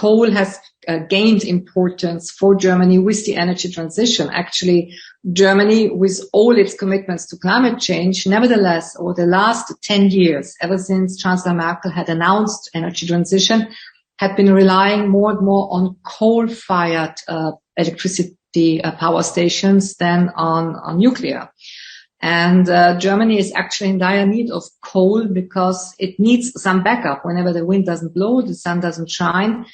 coal has gained importance for Germany with the energy transition. Actually, Germany, with all its commitments to climate change, nevertheless, over the last 10 years, ever since Chancellor Merkel had announced energy transition, had been relying more and more on coal-fired electricity power stations than on nuclear. And Germany is actually in dire need of coal because it needs some backup. Whenever the wind doesn't blow, the sun doesn't shine,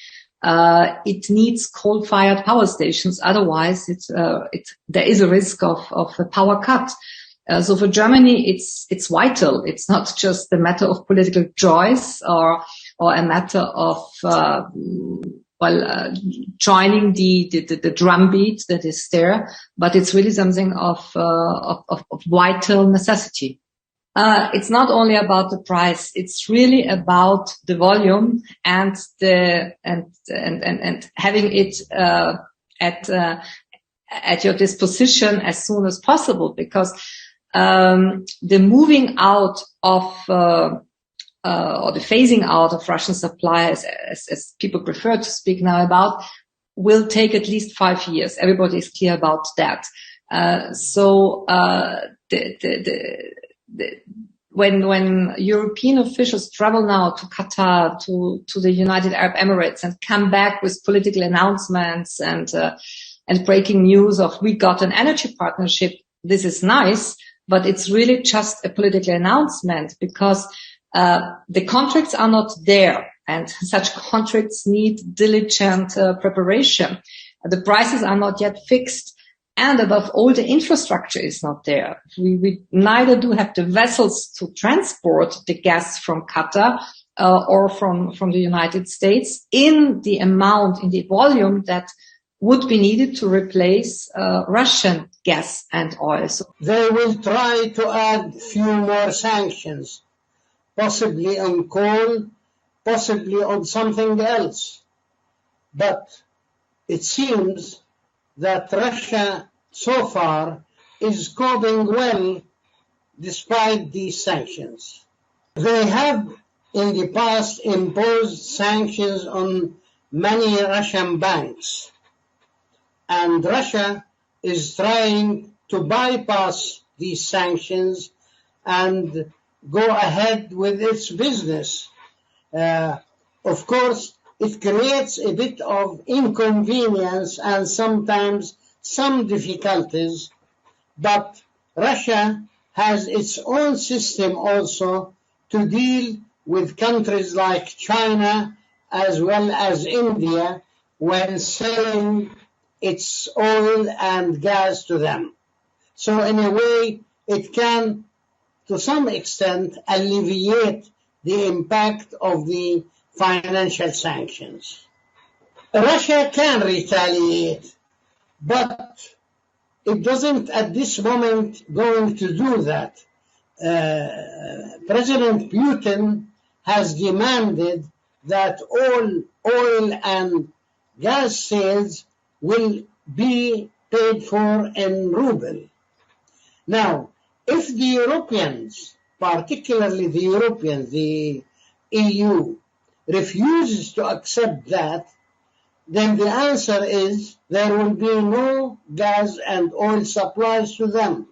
it needs coal-fired power stations. Otherwise, there is a risk of a power cut. So for Germany, it's vital. It's not just a matter of political choice or a matter of joining the drumbeat that is there, but it's really something of vital necessity. It's not only about the price; it's really about the volume and having it at your disposition as soon as possible, because the moving out of or the phasing out of Russian suppliers, as people prefer to speak now about, will take at least 5 years. Everybody is clear about that. When European officials travel now to Qatar, to the United Arab Emirates, and come back with political announcements and breaking news of we got an energy partnership, this is nice, but it's really just a political announcement, because the contracts are not there, and such contracts need diligent preparation. The prices are not yet fixed, and above all, the infrastructure is not there. We neither do have the vessels to transport the gas from Qatar or from the United States in the amount, in the volume that would be needed to replace Russian gas and oil. So they will try to add few more sanctions, possibly on coal, possibly on something else. But it seems that Russia so far is coping well despite these sanctions. They have in the past imposed sanctions on many Russian banks, and Russia is trying to bypass these sanctions and go ahead with its business. Of course, it creates a bit of inconvenience and sometimes some difficulties, but Russia has its own system also to deal with countries like China as well as India when selling its oil and gas to them. So in a way, it can, to some extent, alleviate the impact of the financial sanctions. Russia can retaliate, but it doesn't at this moment going to do that. President Putin has demanded that all oil and gas sales will be paid for in ruble. Now, if the Europeans, particularly the Europeans, the EU, refuses to accept that, then the answer is there will be no gas and oil supplies to them.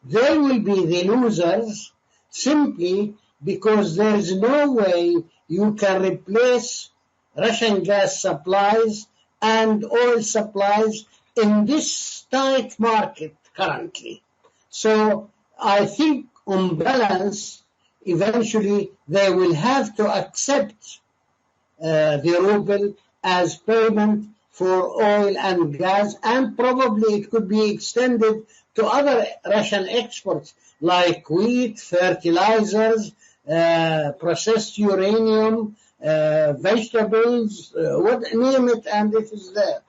They will be the losers simply because there is no way you can replace Russian gas supplies and oil supplies in this tight market currently. So I think on balance, eventually they will have to accept the ruble as payment for oil and gas, and probably it could be extended to other Russian exports like wheat, fertilizers, processed uranium, vegetables, name it, and it is there.